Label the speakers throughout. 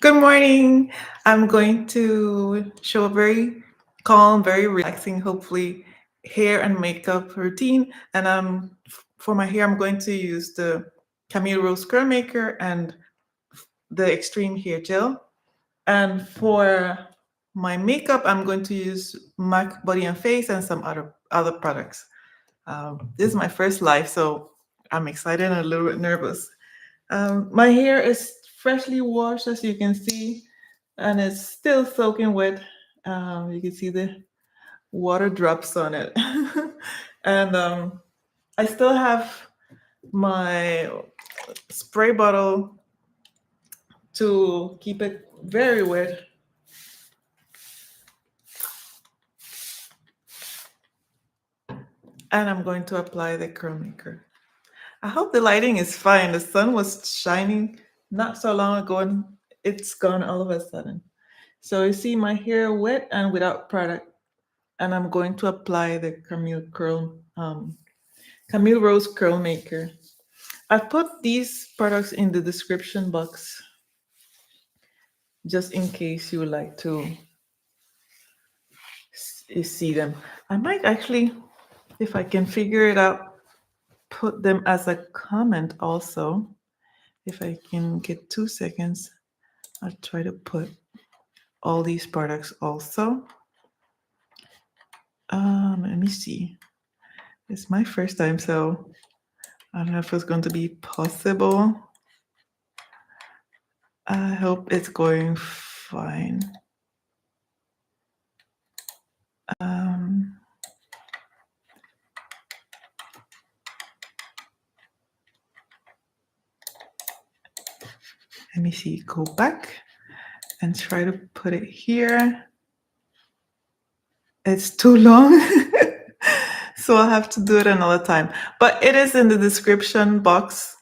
Speaker 1: Good morning. I'm going to show a very calm, very relaxing, hopefully, hair and makeup routine. And for my hair, I'm going to use the Camille Rose Curl Maker and the Extreme Hair Gel. And for my makeup, I'm going to use MAC Body and Face and some other products. This is my first live, so I'm excited and a little bit nervous. My hair is freshly washed, as you can see, and it's still soaking wet. You can see the water drops on it. And I still have my spray bottle to keep it very wet. And I'm going to apply the curl maker. I hope the lighting is fine. The sun was shining not so long ago and it's gone all of a sudden. So you see my hair wet and without product. And I'm going to apply the Camille Rose Curl Maker. I've put these products in the description box just in case you would like to see them. I might actually, if I can figure it out, put them as a comment also. If I can get 2 seconds, I'll try to put all these products also. Let me see. It's my first time, so I don't know if it's going to be possible. I hope it's going fine. Let me see, go back and try to put it here. It's too long, so I'll have to do it another time. But it is in the description box,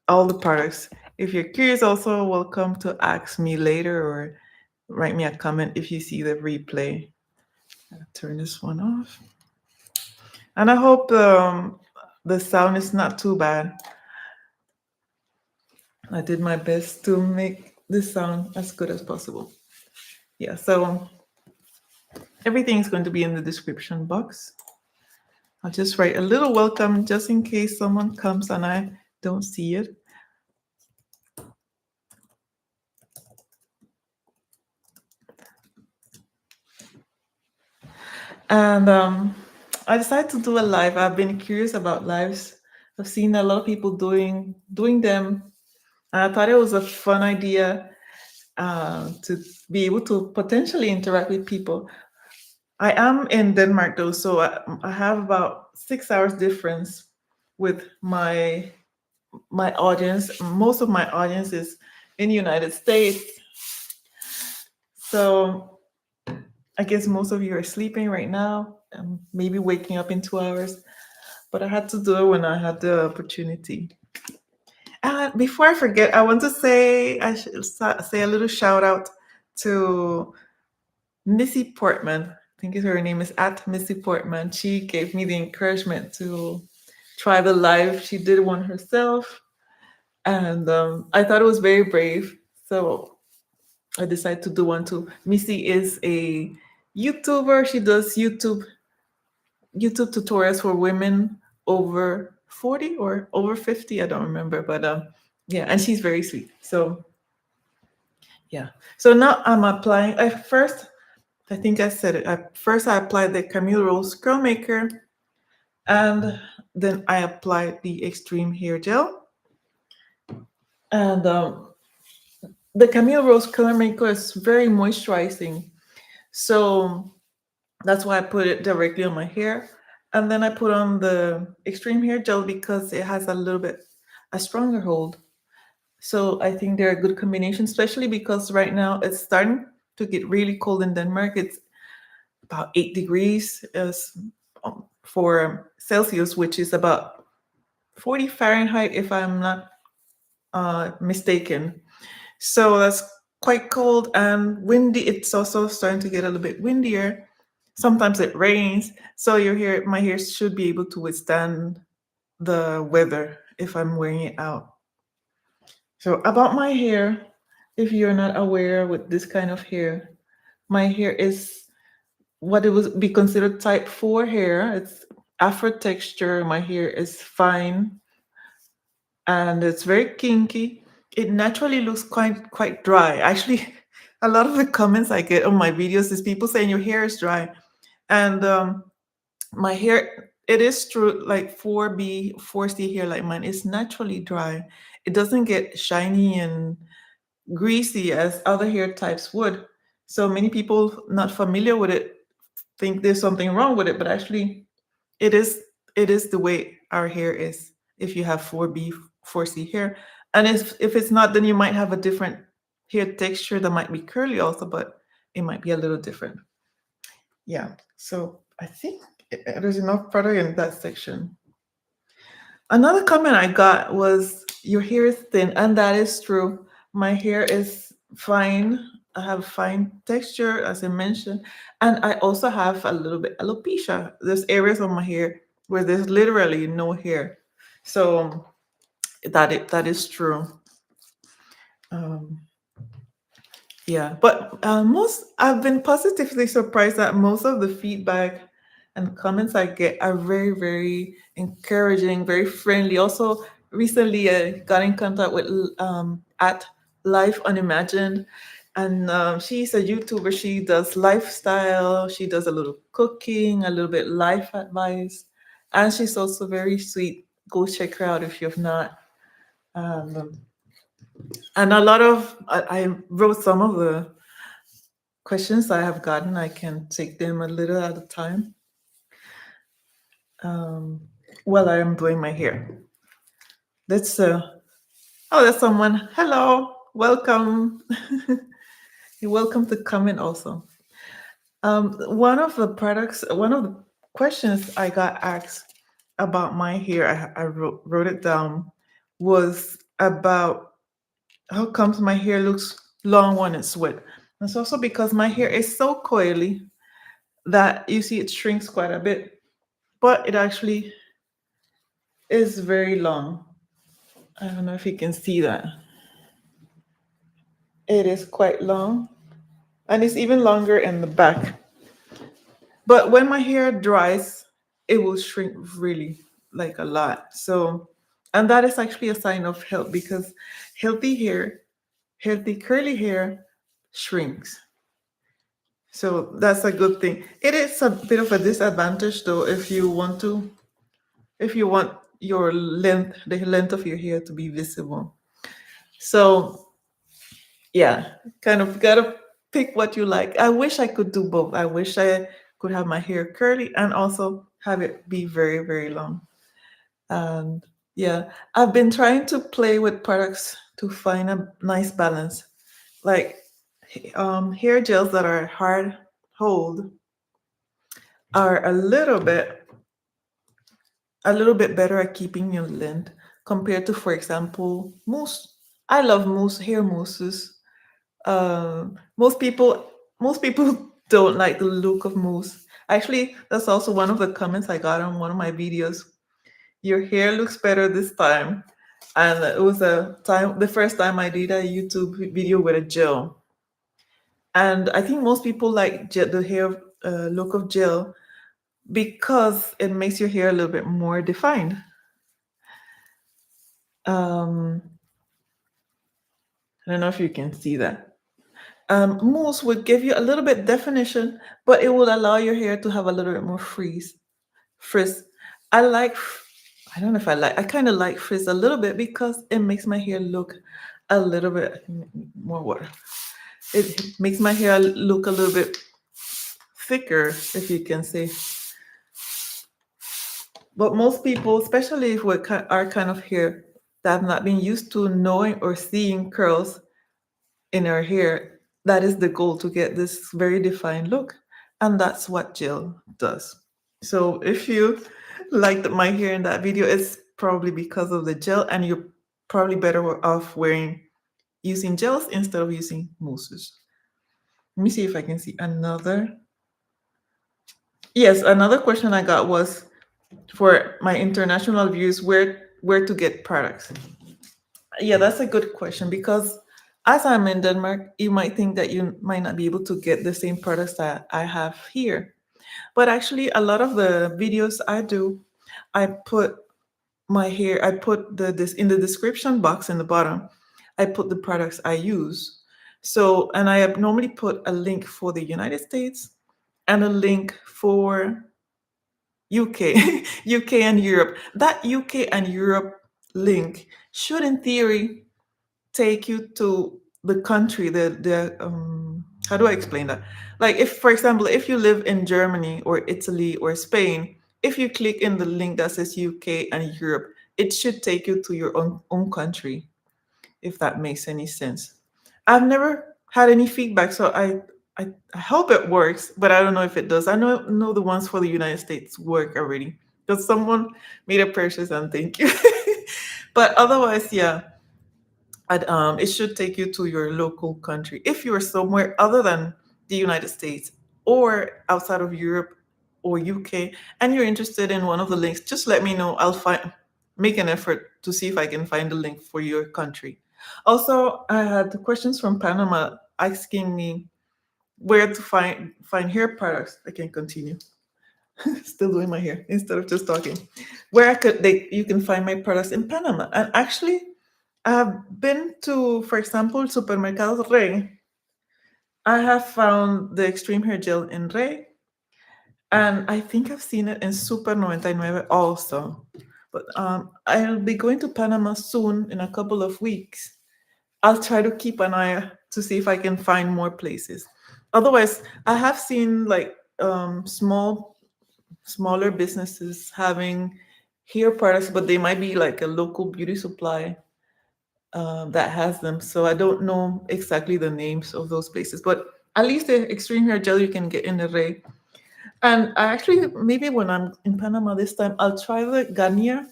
Speaker 1: all the products. If you're curious, also welcome to ask me later or write me a comment if you see the replay. I'll turn this one off. And I hope the sound is not too bad. I did my best to make this sound as good as possible. Yeah, so everything is going to be in the description box. I'll just write a little welcome just in case someone comes and I don't see it. And I decided to do a live. I've been curious about lives. I've seen a lot of people doing them. And I thought it was a fun idea to be able to potentially interact with people. I am in Denmark though, so I have about 6 hours difference with my audience. Most of my audience is in the United States. So I guess most of you are sleeping right now, maybe waking up in 2 hours. But I had to do it when I had the opportunity. Before I forget, I want to say a little shout out to Missy Portman. I think her name is at Missy Portman. She gave me the encouragement to try the live. She did one herself, and I thought it was very brave. So I decided to do one too. Missy is a YouTuber. She does YouTube tutorials for women over 40 or over 50. I don't remember, but yeah, and she's very sweet. So yeah. So now I'm applying. I think I said it. First, I applied the Camille Rose Curl Maker, and then I applied the Extreme Hair Gel. And the Camille Rose Curl Maker is very moisturizing. So that's why I put it directly on my hair. And then I put on the Extreme Hair Gel because it has a stronger hold. So I think they're a good combination, especially because right now it's starting to get really cold in Denmark. It's about 8 degrees for Celsius, which is about 40 Fahrenheit, if I'm not mistaken. So that's quite cold and windy. It's also starting to get a little bit windier. Sometimes it rains. So my hair should be able to withstand the weather if I'm wearing it out. So about my hair, If you're not aware with this kind of hair, my hair is what it would be considered type 4 hair. It's Afro texture. My hair is fine and it's very kinky. It naturally looks quite dry. Actually, a lot of the comments I get on my videos is people saying your hair is dry, and my hair, it is true. Like 4B, 4C hair like mine is naturally dry. It doesn't get shiny and greasy as other hair types would. So many people not familiar with it think there's something wrong with it, but actually it is it is the way our hair is if you have 4B, 4C hair. And if it's not, then you might have a different hair texture that might be curly also, but it might be a little different. Yeah. So I think there's enough product in that section. Another comment I got was your hair is thin, and that is true. My hair is fine. I have fine texture, as I mentioned, and I also have a little bit alopecia. There's areas on my hair where there's literally no hair, so that is true. Um, Yeah, but most I've been positively surprised that most of the feedback and comments I get are very, very encouraging, very friendly. Also, recently I got in contact with at Life Unimagined, and she's a YouTuber. She does lifestyle. She does a little cooking, a little bit life advice, and she's also very sweet. Go check her out if you've not. Um, and a lot of I wrote some of the questions I have gotten. I can take them a little at a time um, while I am doing my hair. Let's, oh, there's someone. Hello, welcome. You're welcome to comment also. One of the questions I got asked about my hair, I wrote it down, was about how comes my hair looks long when it's wet. It's also because my hair is so coily that you see it shrinks quite a bit, but it actually is very long. I don't know if you can see that. It is quite long, and it's even longer in the back. But when my hair dries, it will shrink really like a lot. So, and that is actually a sign of health because healthy hair, healthy curly hair shrinks. So that's a good thing. It is a bit of a disadvantage though if you want your length, the length of your hair to be visible. So yeah, kind of gotta pick what you like. I wish I could do both. I wish I could have my hair curly and also have it be very, very long. And yeah, I've been trying to play with products to find a nice balance. Like hair gels that are hard hold are a little bit better at keeping your length compared to, for example, mousse. I love mousse, hair mousses. Most people don't like the look of mousse. Actually, that's also one of the comments I got on one of my videos. Your hair looks better this time, and it was the first time I did a YouTube video with a gel, and I think most people like the hair look of gel because it makes your hair a little bit more defined. Um, I don't know if you can see that. Mousse would give you a little bit definition, but it will allow your hair to have a little bit more frizz. I like, I don't know if I like, I kind of like frizz a little bit because it makes my hair look a little bit more water. It makes my hair look a little bit thicker, if you can say. But most people, especially if we are kind of hair that have not been used to knowing or seeing curls in our hair, that is the goal to get this very defined look. And that's what gel does. So if you liked my hair in that video, it's probably because of the gel, and you're probably better off using gels instead of using mousses. Let me see if I can see another. Yes, another question I got was for my international viewers, where to get products. Yeah, that's a good question because As I'm in Denmark, you might think that you might not be able to get the same products that I have here. But actually, a lot of the videos I do, I put my hair, I put this in the description box in the bottom, I put the products I use. So, and I have normally put a link for the United States and a link for UK, UK and Europe. That UK and Europe link should, in theory, take you to the country. The how do I explain that? Like, if, for example, if you live in Germany or Italy or Spain, if you click in the link that says UK and Europe, it should take you to your own country, if that makes any sense. I've never had any feedback, so I hope it works, but I don't know if it does. I know the ones for the United States work already because someone made a purchase and thank you. But otherwise, yeah, it should take you to your local country. If you're somewhere other than the United States or outside of Europe or UK, and you're interested in one of the links, just let me know. I'll make an effort to see if I can find a link for your country. Also, I had questions from Panama asking me where to find hair products. I can continue. Still doing my hair instead of just talking. Where you can find my products in Panama. And actually, I've been to, for example, Supermercados Rey. I have found the extreme hair gel in Rey, and I think I've seen it in Super 99 also. But I'll be going to Panama soon in a couple of weeks. I'll try to keep an eye to see if I can find more places. Otherwise, I have seen like smaller businesses having hair products, but they might be like a local beauty supply that has them. So I don't know exactly the names of those places, but at least the extreme hair gel you can get in the Ray. And I actually, maybe when I'm in Panama this time, I'll try the Garnier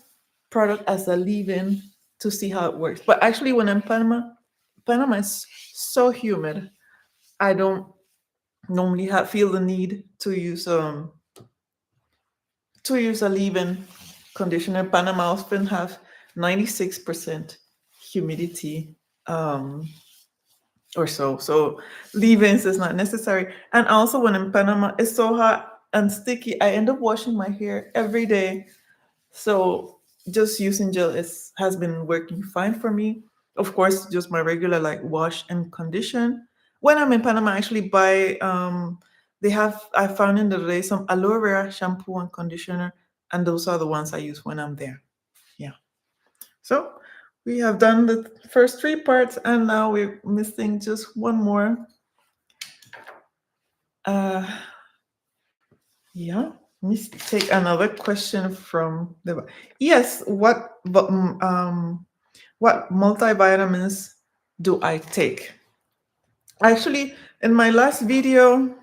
Speaker 1: product as a leave-in to see how it works. But actually, when I'm in Panama is so humid. I don't normally feel the need to use a leave-in conditioner. Panama often have 96% humidity. Or so. So leave-ins is not necessary. And also when in Panama, it's so hot and sticky. I end up washing my hair every day. So just using gel has been working fine for me. Of course, just my regular like wash and condition. When I'm in Panama, I actually buy I found in the Rey some aloe vera shampoo and conditioner, and those are the ones I use when I'm there. Yeah. So we have done the first three parts, and now we're missing just one more. Uh, yeah, let me take another question from the. Yes, what multivitamins do I take? Actually, in my last video,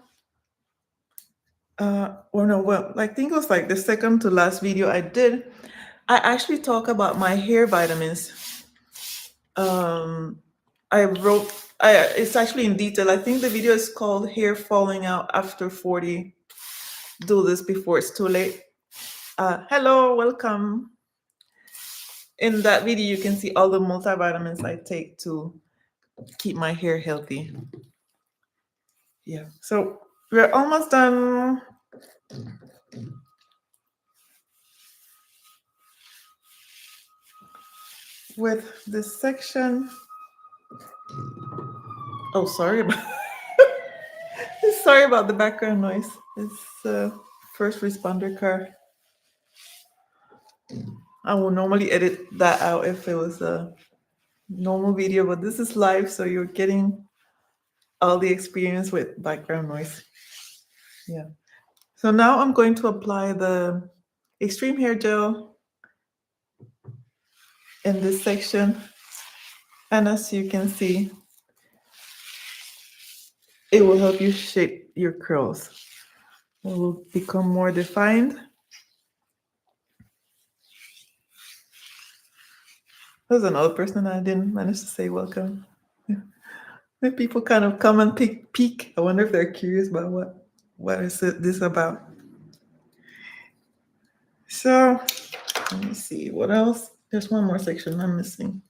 Speaker 1: or no, well, I think it was like the second to last video I did. I actually talk about my hair vitamins. um I wrote it's actually in detail. I think the video is called Hair Falling Out After 40. Do this before it's too late. Hello, welcome. In that video you can see all the multivitamins I take to keep my hair healthy. Yeah, so we're almost done with this section. Oh, sorry about sorry about the background noise. It's first responder car. I will normally edit that out if it was a normal video, but this is live, so you're getting all the experience with background noise. Yeah. So now I'm going to apply the extreme hair gel in this section. And as you can see, it will help you shape your curls. It will become more defined. There's another person I didn't manage to say welcome. When people kind of come and peek. I wonder if they're curious about what is this about. So let me see what else. There's one more section I'm missing.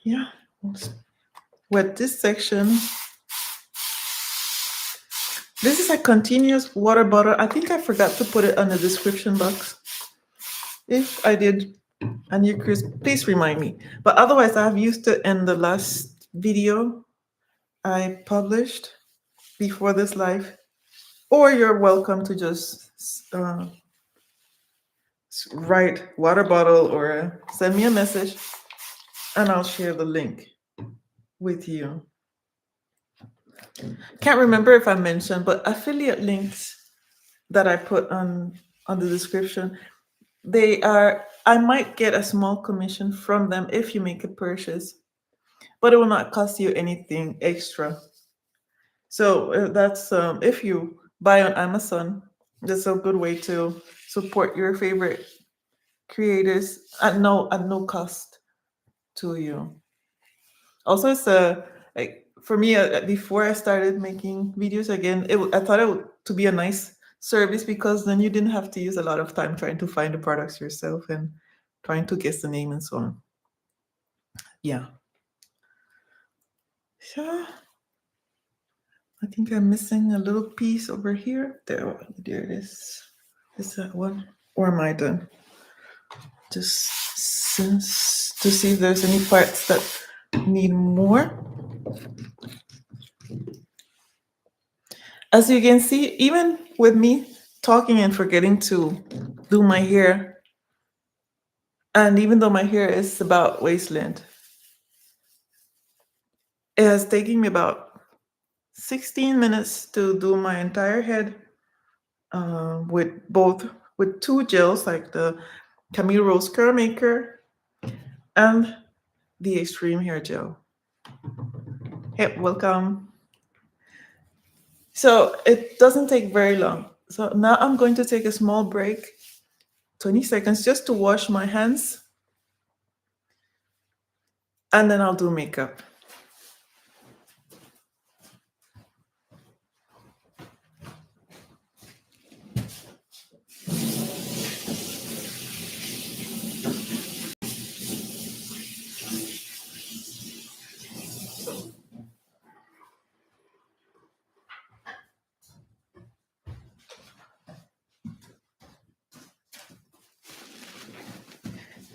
Speaker 1: Yeah. With this section, this is a continuous water bottle. I think I forgot to put it on the description box. If I did, and you're curious, please remind me. But otherwise, I've used it in the last video I published before this live. Or you're welcome to just write water bottle or send me a message and I'll share the link with you. Can't remember if I mentioned, but affiliate links that I put on the description, I might get a small commission from them if you make a purchase, but it will not cost you anything extra. So that's if you buy on Amazon, that's a good way to support your favorite creators at no cost to you. Also, it's like for me before I started making videos again, I thought it would to be a nice service because then you didn't have to use a lot of time trying to find the products yourself and trying to guess the name and so on. Yeah. So I think I'm missing a little piece over here. There it is. Is that one? Or am I done? Just to see if there's any parts that need more. As you can see, even with me talking and forgetting to do my hair, and even though my hair is about waist length, it has taken me about 16 minutes to do my entire head with two gels, like the Camille Rose Curl Maker and the Extreme Hair Gel. Hey, welcome. So it doesn't take very long. So now I'm going to take a small break, 20 seconds, just to wash my hands, and then I'll do makeup.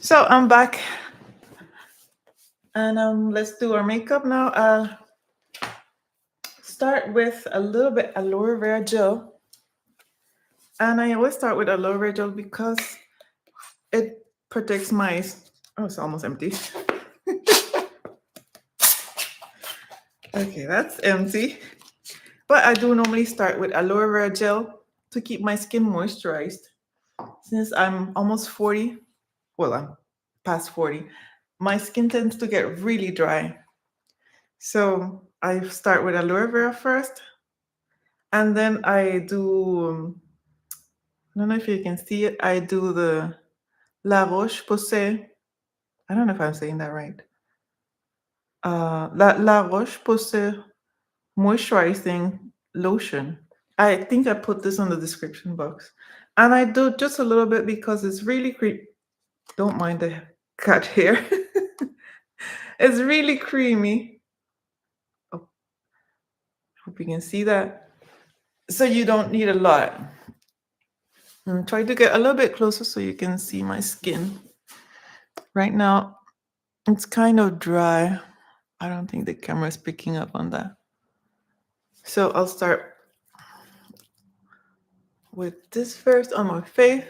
Speaker 1: So I'm back, and let's do our makeup now. Start with a little bit aloe vera gel, and I always start with aloe vera gel because it protects my. Oh, it's almost empty. Okay, that's empty. But I do normally start with aloe vera gel to keep my skin moisturized. Since I'm almost 40, well, I'm past 40, my skin tends to get really dry. So I start with aloe vera first, and then I do, I don't know if you can see it, I do the La Roche-Posay. I don't know if I'm saying that right. La Roche-Posay moisturizing lotion. I think I put this on the description box. And I do just a little bit because it's really don't mind the cut hair. It's really creamy. Oh, hope you can see that. So you don't need a lot. I'm trying to get a little bit closer so you can see my skin. Right now, it's kind of dry. I don't think the camera is picking up on that. So I'll start with this first on my face.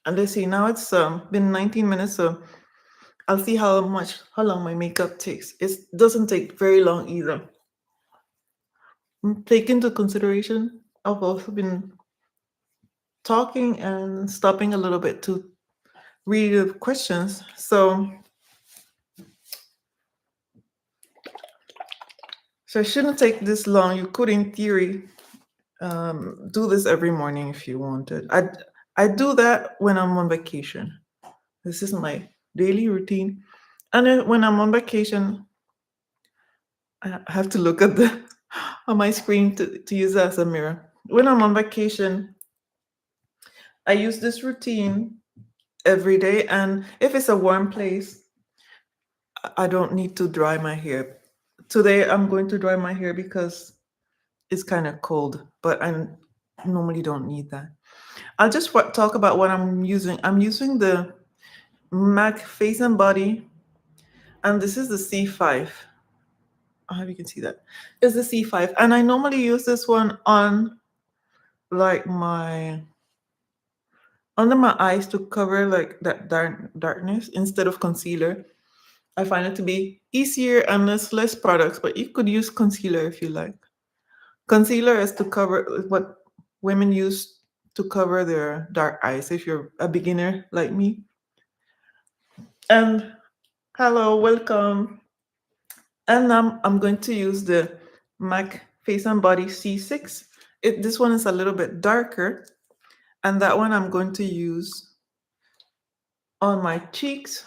Speaker 1: And let's see, now it's been 19 minutes, so I'll see how long my makeup takes. It doesn't take very long either. Take into consideration, I've also been talking and stopping a little bit to read the questions. So it shouldn't take this long. You could, in theory, do this every morning if you wanted. I do that when I'm on vacation. This is my daily routine. And then when I'm on vacation, I have to look at on my screen to use that as a mirror. When I'm on vacation, I use this routine every day, and if it's a warm place, I don't need to dry my hair. Today I'm going to dry my hair because it's kind of cold, but I normally don't need that. I'll just talk about what I'm using. I'm using the MAC Face and Body, and this is the C5. I hope you can see that. It's the C5, and I normally use this one on like my under my eyes to cover like that darkness instead of concealer. I find it to be easier and there's less products, but you could use concealer if you like. Concealer is to cover what women use to cover their dark eyes if you're a beginner like me. And hello, welcome. And I'm going to use the MAC Face and Body C6. This one is a little bit darker, and that one I'm going to use on my cheeks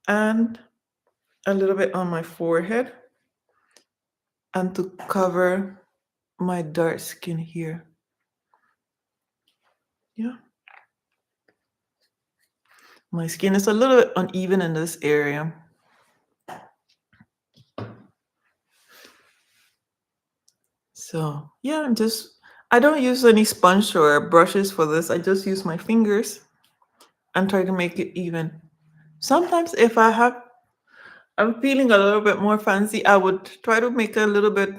Speaker 1: and a little bit on my forehead and to cover my dark skin here. Yeah. My skin is a little bit uneven in this area. So yeah, I don't use any sponge or brushes for this. I just use my fingers and try to make it even. Sometimes if I'm feeling a little bit more fancy, I would try to make a little bit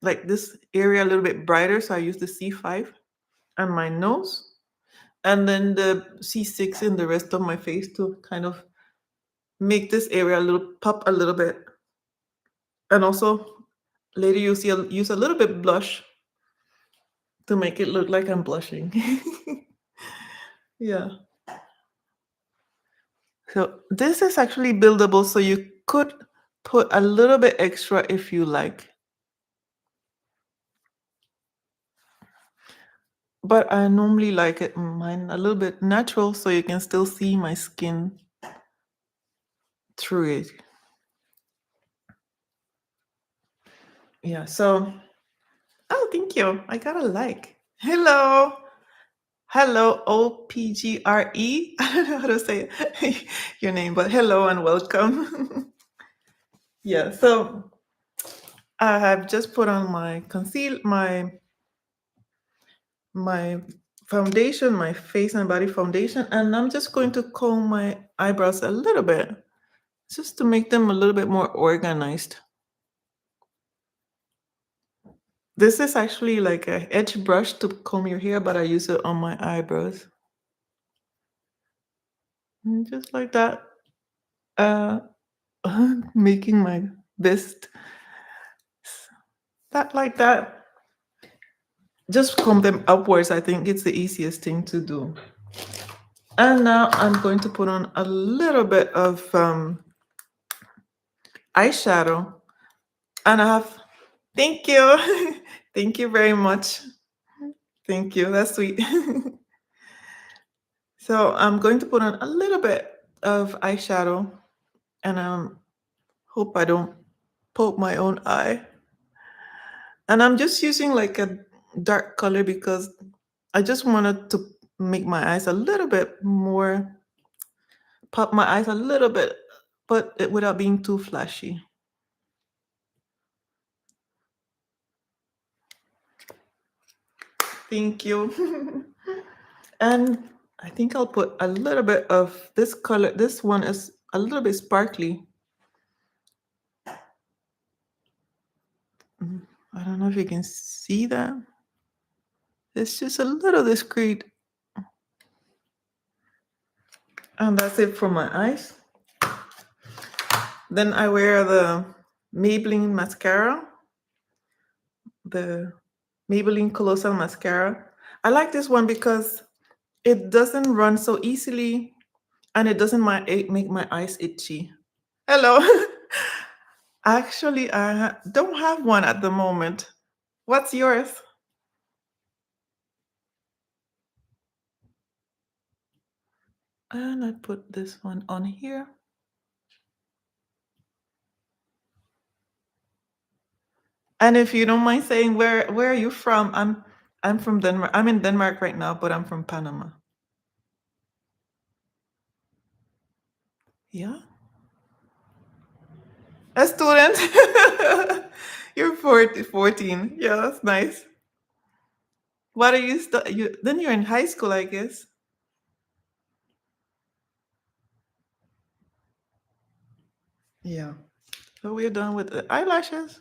Speaker 1: like this area a little bit brighter. So I use the C5 on my nose and then the C6 in the rest of my face to kind of make this area a little pop a little bit. And also later use a little bit blush to make it look like I'm blushing. Yeah. So this is actually buildable, so you could put a little bit extra if you like. But I normally like it mine a little bit natural so you can still see my skin through it. Yeah, so oh, thank you. I got a like. Hello. Hello, OPGRE. I don't know how to say your name, but hello and welcome. Yeah, so I have just put on my my foundation, my face and body foundation, and I'm just going to comb my eyebrows a little bit just to make them a little bit more organized. This is actually like a edge brush to comb your hair, but I use it on my eyebrows. And just like that. Uh, making my best. That like that. Just comb them upwards. I think it's the easiest thing to do. And now I'm going to put on a little bit of eyeshadow. And I have, thank you. Thank you very much. Thank you. That's sweet. So I'm going to put on a little bit of eyeshadow and hope I don't poke my own eye. And I'm just using like a dark color because I just wanted to make my eyes a little bit more, pop my eyes a little bit, but without being too flashy. Thank you. And I think I'll put a little bit of this color. This one is a little bit sparkly. I don't know if you can see that. It's just a little discreet. And that's it for my eyes. Then I wear the Maybelline mascara, the Maybelline Colossal Mascara. I like this one because it doesn't run so easily and it doesn't make my eyes itchy. Hello. Actually, I don't have one at the moment. What's yours? And I put this one on here. And if you don't mind saying where are you from? I'm from Denmark. I'm in Denmark right now, but I'm from Panama. Yeah. A student. You're 14. Yeah, that's nice. What are you then you're in high school, I guess. Yeah. So we're done with the eyelashes.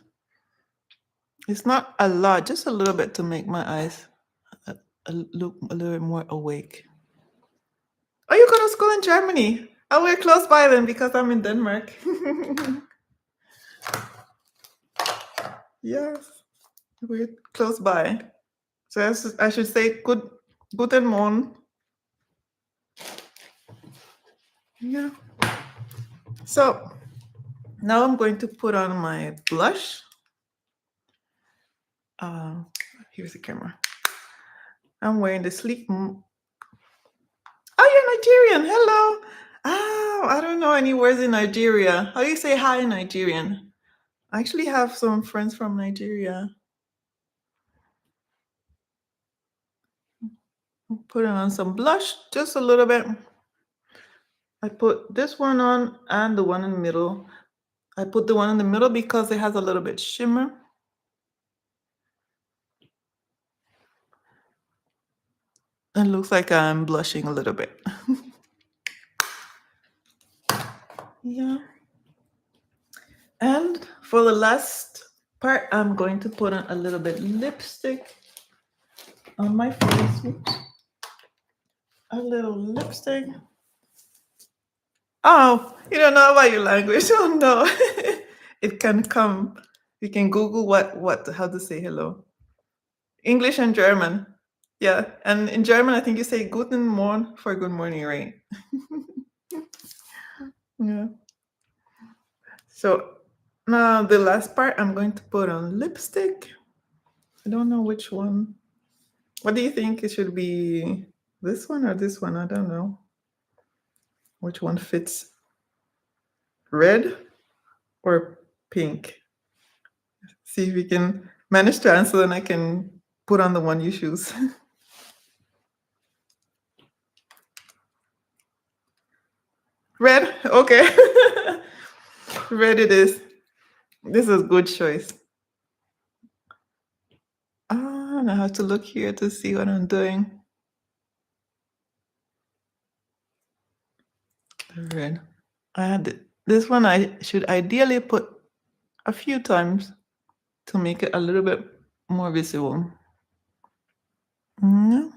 Speaker 1: It's not a lot, just a little bit to make my eyes look a little bit more awake. Oh, you go to school in Germany? Oh, we're close by then because I'm in Denmark. Yes, we're close by. So I should say guten Morgen. Yeah. So now I'm going to put on my blush. Uh, Here's the camera. I'm wearing the sleek. Oh, you're Nigerian. Hello. Oh, I don't know any words in Nigeria. How do you say hi in Nigerian? I actually have some friends from Nigeria. Putting on some blush, just a little bit. I put this one on and the one in the middle. I put the one in the middle because it has a little bit shimmer. It looks like I'm blushing a little bit. Yeah. And for the last part, I'm going to put on a little bit lipstick on my face. Oops. A little lipstick. Oh, you don't know about your language. Oh no. It can come. You can Google how to say hello. English and German. Yeah. And in German I think you say Guten Morgen for good morning, right? Yeah. So now the last part I'm going to put on lipstick. I don't know which one. What do you think it should be? This one or this one? I don't know. Which one fits? Red or pink? See if you can manage to answer, then I can put on the one you choose. Red? Okay. Red it is. This is a good choice. And I have to look here to see what I'm doing. Red. I had this one I should ideally put a few times to make it a little bit more visible. Mm.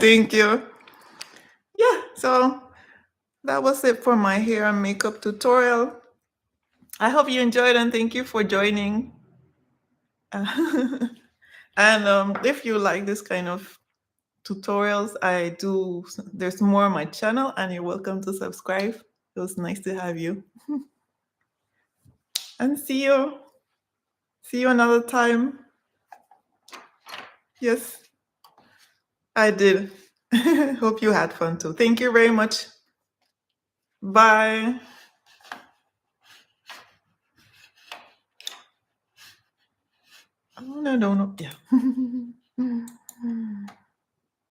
Speaker 1: Thank you. Yeah, so that was it for my hair and makeup tutorial. I hope you enjoyed and thank you for joining. And if you like this kind of tutorials, there's more on my channel and you're welcome to subscribe. It was nice to have you. And see you another time. Yes, I did. Hope you had fun too. Thank you very much. Bye. Oh, no. Yeah.